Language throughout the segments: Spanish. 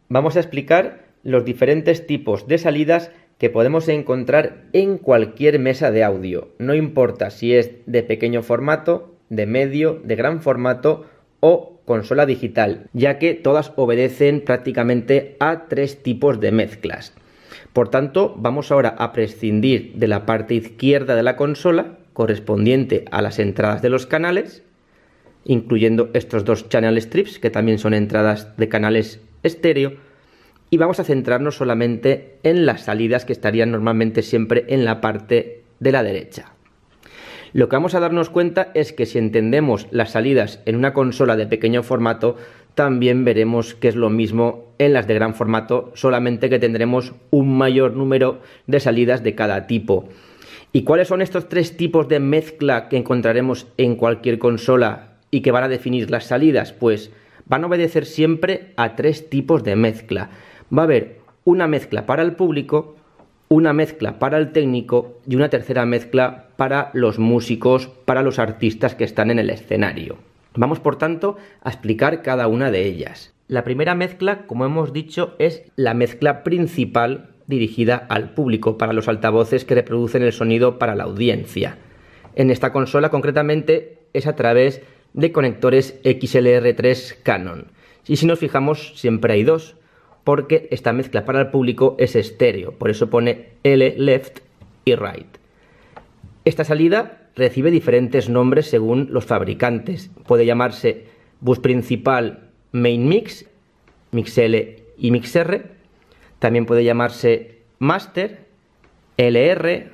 vamos a explicar los diferentes tipos de salidas que podemos encontrar en cualquier mesa de audio. No importa si es de pequeño formato, de medio, de gran formato o consola digital, ya que todas obedecen prácticamente a 3 tipos de mezclas. Por tanto, vamos ahora a prescindir de la parte izquierda de la consola, correspondiente a las entradas de los canales, incluyendo estos 2 channel strips, que también son entradas de canales estéreo, y vamos a centrarnos solamente en las salidas que estarían normalmente siempre en la parte de la derecha. Lo que vamos a darnos cuenta es que si entendemos las salidas en una consola de pequeño formato, también veremos que es lo mismo en las de gran formato, solamente que tendremos un mayor número de salidas de cada tipo. ¿Y cuáles son estos 3 tipos de mezcla que encontraremos en cualquier consola y que van a definir las salidas? Pues van a obedecer siempre a 3 tipos de mezcla. Va a haber una mezcla para el público, una mezcla para el técnico y una tercera mezcla para los músicos, para los artistas que están en el escenario. Vamos, por tanto, a explicar cada una de ellas. La primera mezcla, como hemos dicho, es la mezcla principal dirigida al público, para los altavoces que reproducen el sonido para la audiencia. En esta consola, concretamente, es a través de conectores XLR3 Canon. Y si nos fijamos, siempre hay 2, porque esta mezcla para el público es estéreo, por eso pone L left y right. Esta salida recibe diferentes nombres según los fabricantes. Puede llamarse bus principal Main Mix, Mix L y Mix R. También puede llamarse Master, LR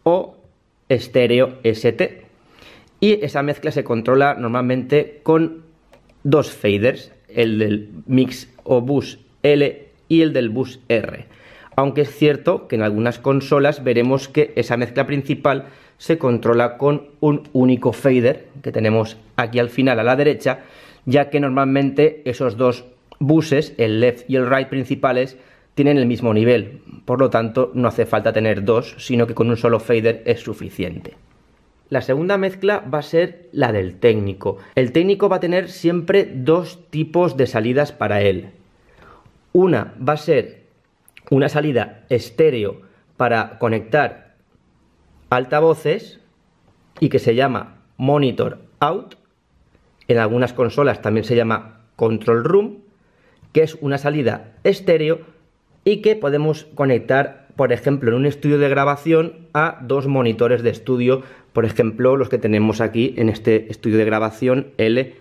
o Estéreo ST. Y esa mezcla se controla normalmente con 2 faders, el del Mix o bus L y el del bus R. Aunque es cierto que en algunas consolas veremos que esa mezcla principal se controla con un único fader que tenemos aquí al final a la derecha, ya que normalmente esos 2 buses, el left y el right principales, tienen el mismo nivel. Por lo tanto, no hace falta tener 2, sino que con un solo fader es suficiente. La segunda mezcla va a ser la del técnico. El técnico va a tener siempre 2 tipos de salidas para él. Una va a ser una salida estéreo para conectar altavoces y que se llama Monitor Out. En algunas consolas también se llama Control Room, que es una salida estéreo y que podemos conectar, por ejemplo, en un estudio de grabación a 2 monitores de estudio, por ejemplo, los que tenemos aquí en este estudio de grabación L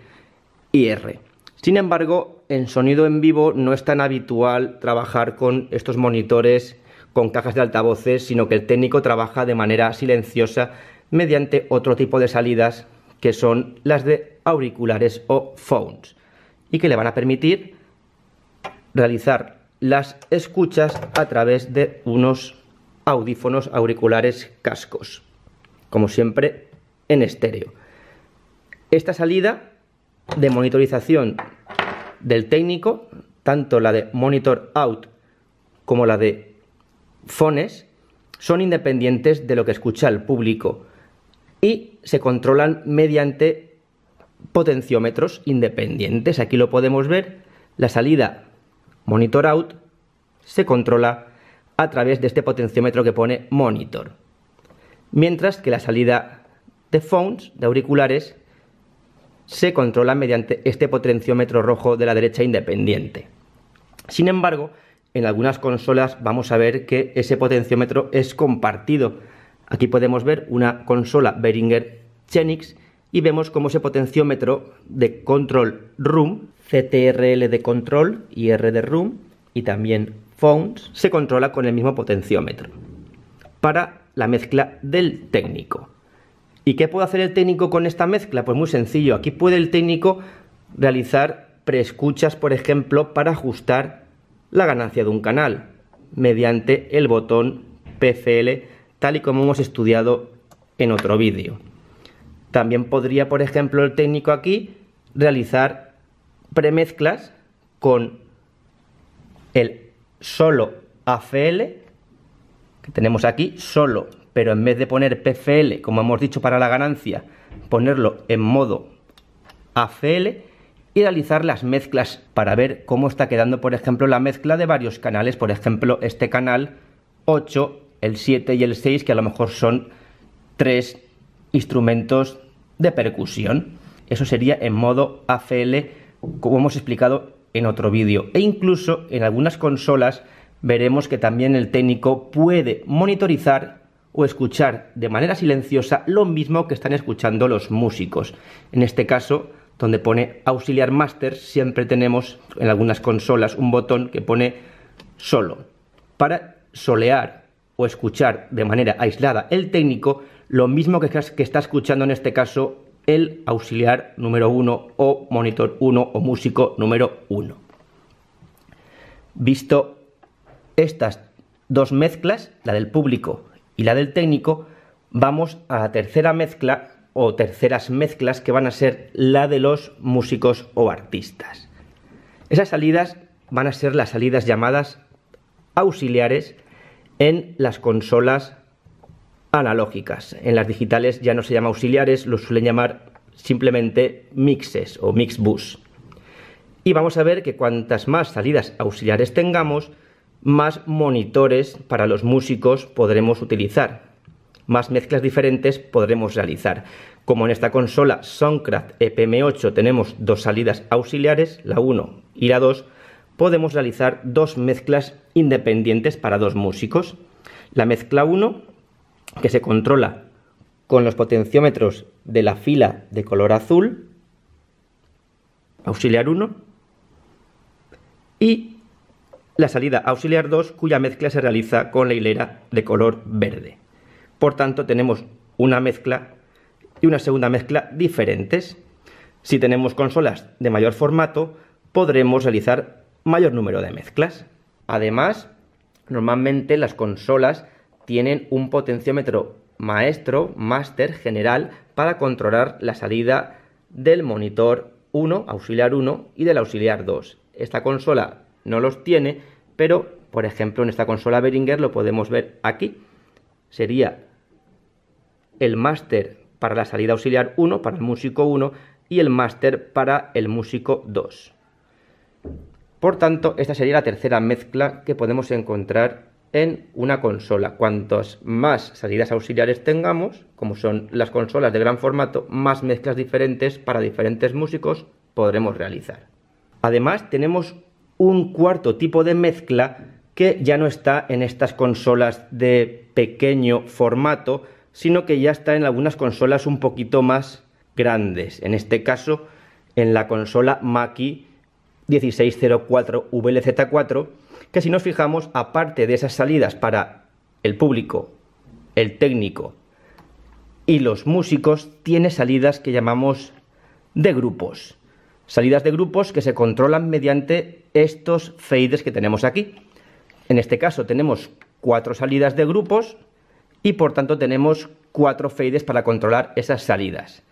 y R. Sin embargo, en sonido en vivo no es tan habitual trabajar con estos monitores con cajas de altavoces, sino que el técnico trabaja de manera silenciosa mediante otro tipo de salidas que son las de auriculares o phones y que le van a permitir realizar las escuchas a través de unos audífonos auriculares cascos, como siempre en estéreo. Esta salida de monitorización del técnico, tanto la de Monitor Out como la de Phones, son independientes de lo que escucha el público y se controlan mediante potenciómetros independientes. Aquí lo podemos ver. La salida Monitor Out se controla a través de este potenciómetro que pone Monitor, mientras que la salida de Phones, de auriculares, se controla mediante este potenciómetro rojo de la derecha independiente. Sin embargo, en algunas consolas vamos a ver que ese potenciómetro es compartido. Aquí podemos ver una consola Behringer Xenix y vemos cómo ese potenciómetro de Control Room, CTRL de Control y R de Room, y también Phones, se controla con el mismo potenciómetro para la mezcla del técnico. ¿Y qué puede hacer el técnico con esta mezcla? Pues muy sencillo. Aquí puede el técnico realizar preescuchas, por ejemplo, para ajustar la ganancia de un canal mediante el botón PFL, tal y como hemos estudiado en otro vídeo. También podría, por ejemplo, el técnico aquí realizar premezclas con el solo AFL, que tenemos aquí, solo, pero en vez de poner PFL, como hemos dicho para la ganancia, ponerlo en modo AFL, y realizar las mezclas para ver cómo está quedando, por ejemplo, la mezcla de varios canales. Por ejemplo, este canal 8, el 7 y el 6, que a lo mejor son 3 instrumentos de percusión. Eso sería en modo AFL, como hemos explicado en otro vídeo. E incluso en algunas consolas veremos que también el técnico puede monitorizar o escuchar de manera silenciosa lo mismo que están escuchando los músicos. En este caso, donde pone auxiliar master, siempre tenemos en algunas consolas un botón que pone solo, para solear o escuchar de manera aislada el técnico lo mismo que está escuchando en este caso el auxiliar número 1 o monitor 1 o músico número 1. Visto estas dos mezclas, la del público y la del técnico, vamos a la tercera mezcla o terceras mezclas, que van a ser la de los músicos o artistas. Esas salidas van a ser las salidas llamadas auxiliares en las consolas analógicas. En las digitales ya no se llama auxiliares, los suelen llamar simplemente mixes o mix bus. Y vamos a ver que cuantas más salidas auxiliares tengamos, más monitores para los músicos podremos utilizar, más mezclas diferentes podremos realizar. Como en esta consola Soundcraft EPM8 tenemos dos salidas auxiliares, la 1 y la 2, podemos realizar dos mezclas independientes para dos músicos. La mezcla 1, que se controla con los potenciómetros de la fila de color azul, auxiliar 1, y la salida auxiliar 2, cuya mezcla se realiza con la hilera de color verde. Por tanto, tenemos una mezcla y una segunda mezcla diferentes. Si tenemos consolas de mayor formato, podremos realizar mayor número de mezclas. Además, normalmente las consolas tienen un potenciómetro master general para controlar la salida del monitor 1, auxiliar 1, y del auxiliar 2. Esta consola no los tiene, pero por ejemplo en esta consola Behringer lo podemos ver aquí. Sería el máster para la salida auxiliar 1, para el músico 1, y el máster para el músico 2. Por tanto, esta sería la tercera mezcla que podemos encontrar en una consola. Cuantas más salidas auxiliares tengamos, como son las consolas de gran formato, más mezclas diferentes para diferentes músicos podremos realizar. Además, tenemos un cuarto tipo de mezcla que ya no está en estas consolas de pequeño formato, sino que ya está en algunas consolas un poquito más grandes. En este caso, en la consola Mackie 1604 VLZ4, que si nos fijamos, aparte de esas salidas para el público, el técnico y los músicos, tiene salidas que llamamos de grupos. Salidas de grupos que se controlan mediante estos faders que tenemos aquí. En este caso tenemos 4 salidas de grupos y por tanto tenemos 4 faders para controlar esas salidas.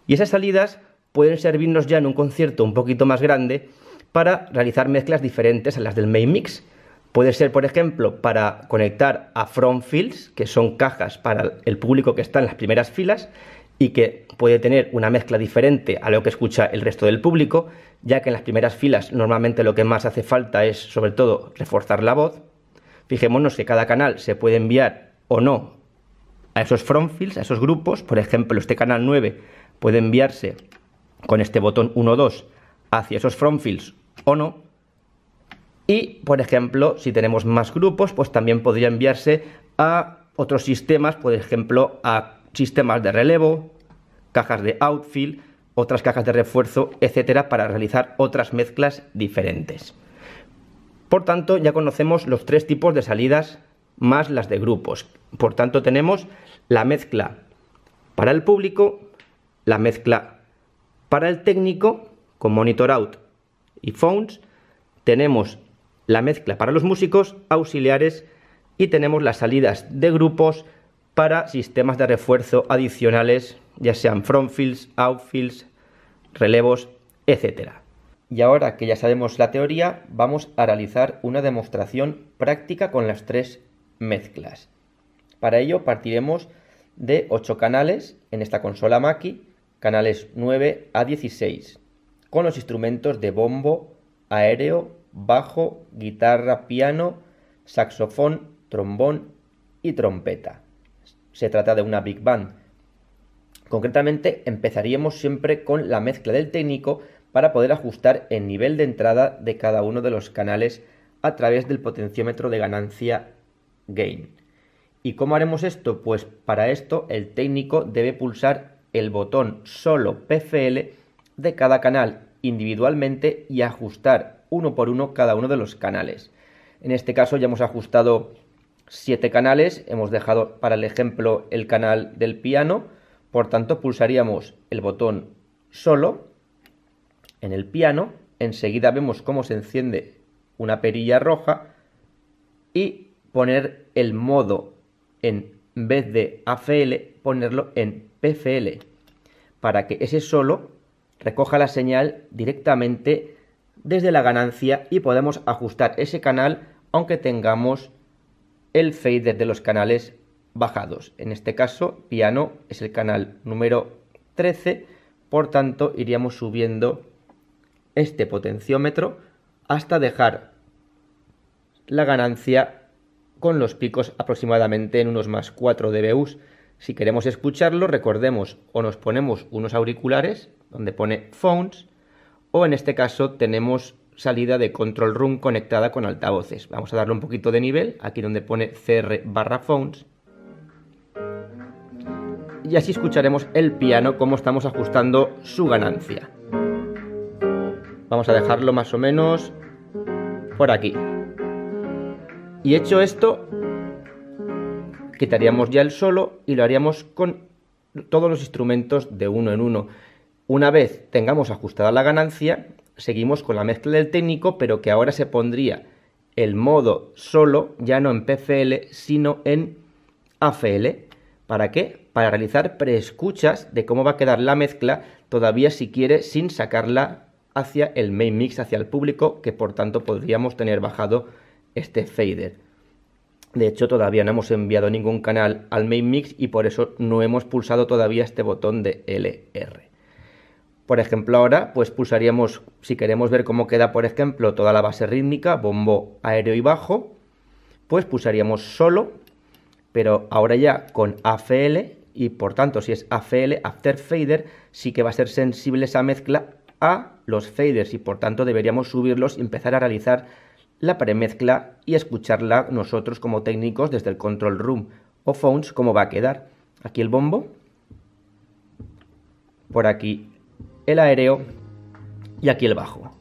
Y esas salidas pueden servirnos ya en un concierto un poquito más grande para realizar mezclas diferentes a las del main mix. Puede ser, por ejemplo, para conectar a front fields, que son cajas para el público que está en las primeras filas y que puede tener una mezcla diferente a lo que escucha el resto del público, ya que en las primeras filas normalmente lo que más hace falta es, sobre todo, reforzar la voz. Fijémonos que cada canal se puede enviar o no a esos front fields, a esos grupos. Por ejemplo, este canal 9 puede enviarse con este botón 1-2 hacia esos front fields o no. Y, por ejemplo, si tenemos más grupos, pues también podría enviarse a otros sistemas, por ejemplo, a sistemas de relevo, cajas de outfield, otras cajas de refuerzo, etcétera, para realizar otras mezclas diferentes. Por tanto, ya conocemos los 3 tipos de salidas más las de grupos. Por tanto, tenemos la mezcla para el público, la mezcla para el técnico con monitor out y phones, tenemos la mezcla para los músicos auxiliares y tenemos las salidas de grupos para sistemas de refuerzo adicionales, ya sean front fields, outfields, relevos, etcétera. Y ahora que ya sabemos la teoría, vamos a realizar una demostración práctica con las 3 mezclas. Para ello partiremos de 8 canales en esta consola Mackie, canales 9 a 16. con los instrumentos de bombo, aéreo, bajo, guitarra, piano, saxofón, trombón y trompeta. Se trata de una big band. Concretamente, empezaríamos siempre con la mezcla del técnico para poder ajustar el nivel de entrada de cada uno de los canales a través del potenciómetro de ganancia gain. ¿Y cómo haremos esto? Pues para esto el técnico debe pulsar el botón solo PFL de cada canal individualmente y ajustar uno por uno cada uno de los canales. En este caso ya hemos ajustado 7 canales, hemos dejado para el ejemplo el canal del piano, por tanto pulsaríamos el botón solo en el piano, enseguida vemos cómo se enciende una perilla roja y poner el modo en vez de AFL, ponerlo en PFL, para que ese solo recoja la señal directamente desde la ganancia y podemos ajustar ese canal aunque tengamos el fader de los canales bajados. En este caso, piano es el canal número 13, por tanto iríamos subiendo este potenciómetro hasta dejar la ganancia con los picos aproximadamente en unos más 4 dBus. Si queremos escucharlo, recordemos, o nos ponemos unos auriculares donde pone Phones, o en este caso tenemos salida de Control Room conectada con altavoces. Vamos a darle un poquito de nivel, aquí donde pone CR/Phones. Y así escucharemos el piano cómo estamos ajustando su ganancia. Vamos a dejarlo más o menos por aquí. Y hecho esto, quitaríamos ya el solo y lo haríamos con todos los instrumentos de uno en uno. Una vez tengamos ajustada la ganancia, seguimos con la mezcla del técnico, pero que ahora se pondría el modo solo, ya no en PFL, sino en AFL. ¿Para qué? Para realizar preescuchas de cómo va a quedar la mezcla, todavía si quiere, sin sacarla hacia el main mix, hacia el público, que por tanto podríamos tener bajado este fader. De hecho, todavía no hemos enviado ningún canal al main mix y por eso no hemos pulsado todavía este botón de LR. Por ejemplo, ahora pues pulsaríamos, si queremos ver cómo queda, por ejemplo, toda la base rítmica, bombo, aéreo y bajo, pues pulsaríamos solo, pero ahora ya con AFL, y por tanto si es AFL, After Fader, sí que va a ser sensible esa mezcla a los faders y por tanto deberíamos subirlos y empezar a realizar la premezcla y escucharla nosotros como técnicos desde el Control Room o Phones cómo va a quedar. Aquí el bombo, por aquí el aéreo y aquí el bajo.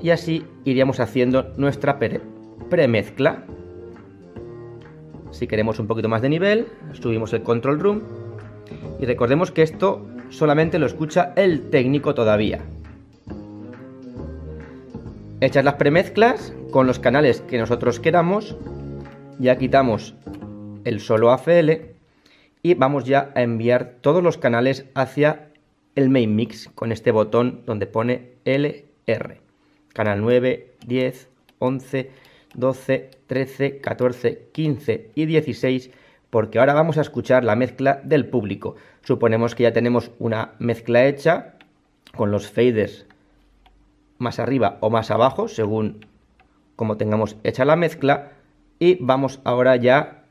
Y así iríamos haciendo nuestra premezcla. Si queremos un poquito más de nivel, subimos el Control Room y recordemos que esto solamente lo escucha el técnico todavía. Hechas las premezclas con los canales que nosotros queramos, ya quitamos el solo AFL y vamos ya a enviar todos los canales hacia el main mix con este botón donde pone LR. Canal 9, 10, 11, 12, 13, 14, 15 y 16, porque ahora vamos a escuchar la mezcla del público. Suponemos que ya tenemos una mezcla hecha con los faders más arriba o más abajo, según como tengamos hecha la mezcla, y vamos ahora ya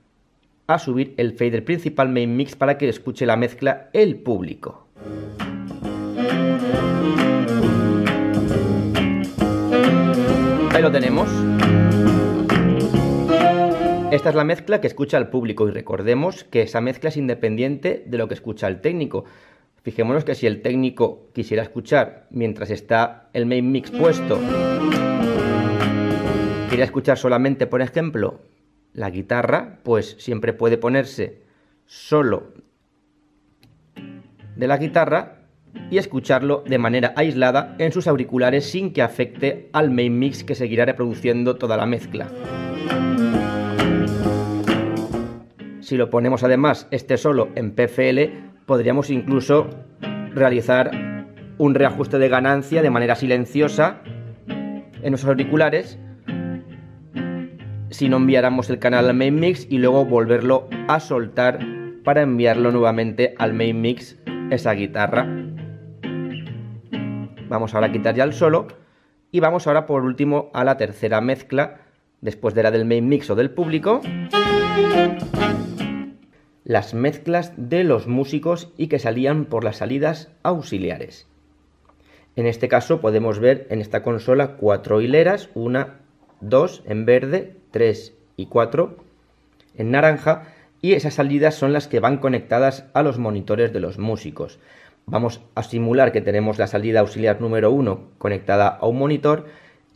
a subir el fader principal main mix para que escuche la mezcla el público. Ahí lo tenemos. Esta es la mezcla que escucha el público y recordemos que esa mezcla es independiente de lo que escucha el técnico. Fijémonos que si el técnico quisiera escuchar mientras está el main mix puesto, quería escuchar solamente, por ejemplo, la guitarra, pues siempre puede ponerse solo de la guitarra y escucharlo de manera aislada en sus auriculares sin que afecte al main mix que seguirá reproduciendo toda la mezcla. Si lo ponemos además este solo en PFL, podríamos incluso realizar un reajuste de ganancia de manera silenciosa en nuestros auriculares si no enviáramos el canal al main mix y luego volverlo a soltar para enviarlo nuevamente al main mix esa guitarra. Vamos ahora a quitar ya el solo y vamos ahora por último a la tercera mezcla, después de la del main mix o del público, las mezclas de los músicos y que salían por las salidas auxiliares. En este caso podemos ver en esta consola 4 hileras, 1, 2 en verde, 3 y 4 en naranja, y esas salidas son las que van conectadas a los monitores de los músicos. Vamos a simular que tenemos la salida auxiliar número 1 conectada a un monitor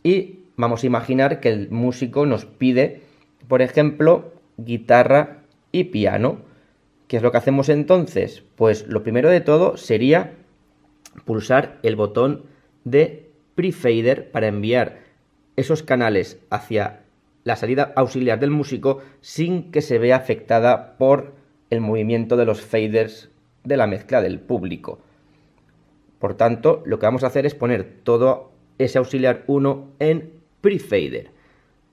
y vamos a imaginar que el músico nos pide, por ejemplo, guitarra y piano. ¿Qué es lo que hacemos entonces? Pues lo primero de todo sería pulsar el botón de Prefader para enviar esos canales hacia la salida auxiliar del músico sin que se vea afectada por el movimiento de los faders de la mezcla del público. Por tanto, lo que vamos a hacer es poner todo ese auxiliar 1 en Prefader.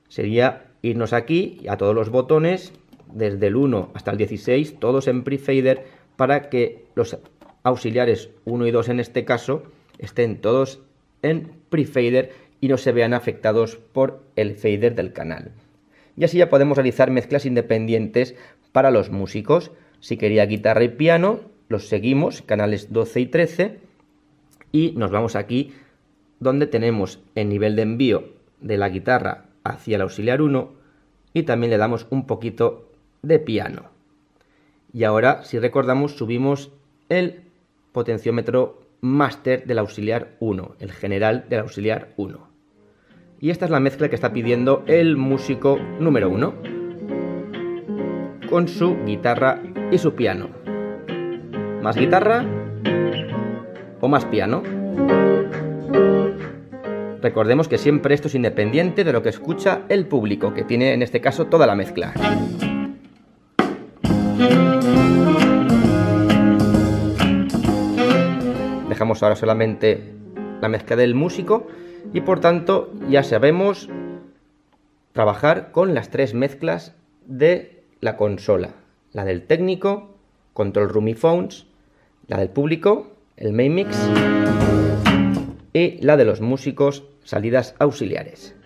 Sería irnos aquí a todos los botones, desde el 1 hasta el 16, todos en Prefader, para que los auxiliares 1 y 2 en este caso estén todos en Prefader y no se vean afectados por el fader del canal. Y así ya podemos realizar mezclas independientes para los músicos. Si quería guitarra y piano, los seguimos, canales 12 y 13, y nos vamos aquí donde tenemos el nivel de envío de la guitarra hacia el auxiliar 1 y también le damos un poquito de piano. Y ahora, si recordamos, subimos el potenciómetro máster del auxiliar 1, el general del auxiliar 1. Y esta es la mezcla que está pidiendo el músico número 1 con su guitarra y su piano. ¿Más guitarra o más piano? Recordemos que siempre esto es independiente de lo que escucha el público, que tiene en este caso toda la mezcla. Dejamos ahora solamente la mezcla del músico y por tanto ya sabemos trabajar con las 3 mezclas de la consola: la del técnico, Control Room y Phones, la del público, el main mix, y la de los músicos, salidas auxiliares.